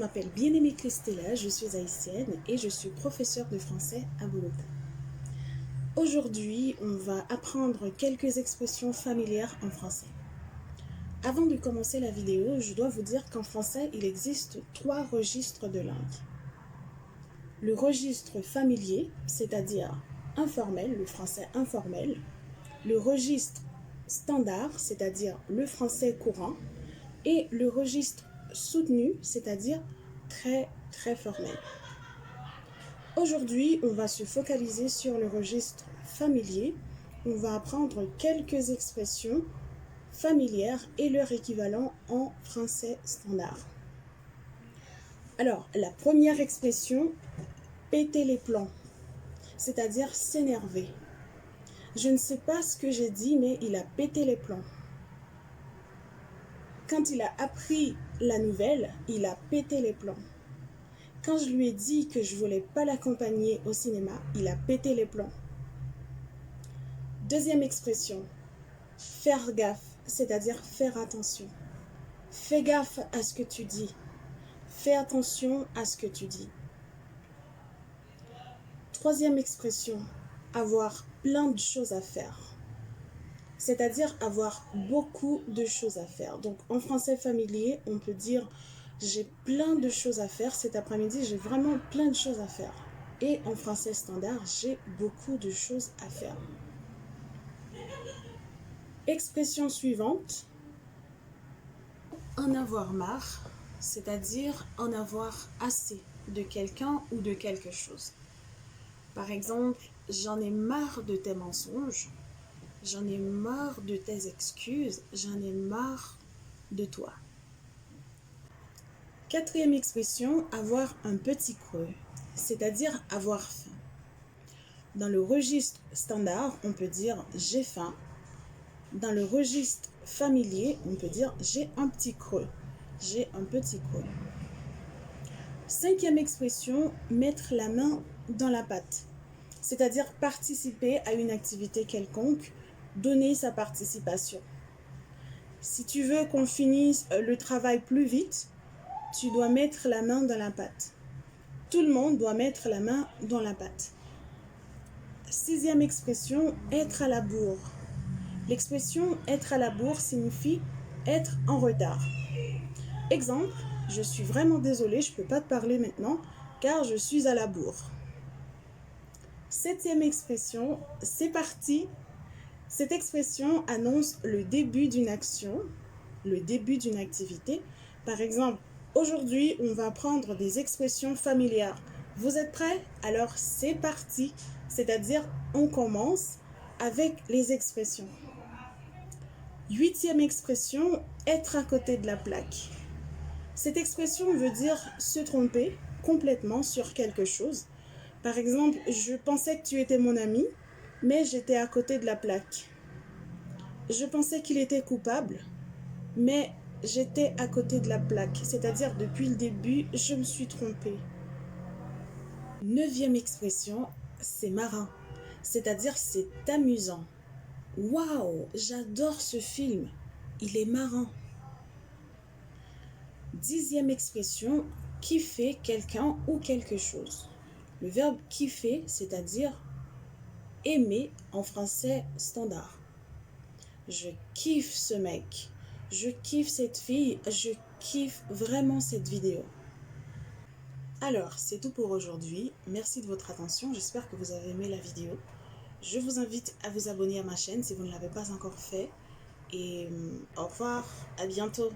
m'appelle Bien-Aimée Christella, je suis haïtienne et je suis professeure de français à Bogota. Aujourd'hui, on va apprendre quelques expressions familières en français. Avant de commencer la vidéo, je dois vous dire qu'en français, il existe 3 registres de langue. Le registre familier, c'est-à-dire informel, le français informel. Le registre standard, c'est-à-dire le français courant. Et le registre soutenu, c'est-à-dire très formel. Aujourd'hui, on va se focaliser sur le registre familier. On va apprendre quelques expressions familières et leur équivalent en français standard. Alors, la première expression, péter les plombs, c'est-à-dire s'énerver. Je ne sais pas ce que j'ai dit, mais il a pété les plombs. Quand il a appris la nouvelle, il a pété les plombs. Quand je lui ai dit que je ne voulais pas l'accompagner au cinéma, il a pété les plombs. Deuxième expression, faire gaffe, c'est-à-dire faire attention. Fais gaffe à ce que tu dis. Fais attention à ce que tu dis. Troisième expression, avoir plein de choses à faire. C'est-à-dire avoir beaucoup de choses à faire. Donc en français familier, on peut dire j'ai plein de choses à faire cet après-midi, j'ai vraiment plein de choses à faire. Et en français standard, j'ai beaucoup de choses à faire. Expression suivante, en avoir marre, c'est-à-dire en avoir assez de quelqu'un ou de quelque chose. Par exemple, j'en ai marre de tes mensonges, j'en ai marre de tes excuses, j'en ai marre de toi. Quatrième expression, avoir un petit creux, c'est-à-dire avoir faim. Dans le registre standard, on peut dire j'ai faim. Dans le registre familier, on peut dire j'ai un petit creux. J'ai un petit creux. Cinquième expression, mettre la main dans la pâte, c'est-à-dire participer à une activité quelconque, donner sa participation. Si tu veux qu'on finisse le travail plus vite, tu dois mettre la main dans la pâte. Tout le monde doit mettre la main dans la pâte. Sixième expression, être à la bourre. L'expression être à la bourre signifie être en retard. Exemple, je suis vraiment désolée, je ne peux pas te parler maintenant car je suis à la bourre. Septième expression, c'est parti. Cette expression annonce le début d'une action, le début d'une activité. Par exemple, aujourd'hui, on va prendre des expressions familières. Vous êtes prêts? Alors c'est parti, c'est-à-dire on commence avec les expressions. Huitième expression, être à côté de la plaque. Cette expression veut dire se tromper complètement sur quelque chose. Par exemple, je pensais que tu étais mon ami, mais j'étais à côté de la plaque. Je pensais qu'il était coupable, mais j'étais à côté de la plaque. C'est-à-dire, depuis le début, je me suis trompée. Neuvième expression, c'est marrant. C'est-à-dire, c'est amusant. Waouh, j'adore ce film. Il est marrant. Dixième expression, kiffer quelqu'un ou quelque chose. Le verbe kiffer, c'est-à-dire aimer en français standard. Je kiffe ce mec. Je kiffe cette fille. Je kiffe vraiment cette vidéo. Alors, c'est tout pour aujourd'hui. Merci de votre attention. J'espère que vous avez aimé la vidéo. Je vous invite à vous abonner à ma chaîne si vous ne l'avez pas encore fait. Et au revoir, à bientôt.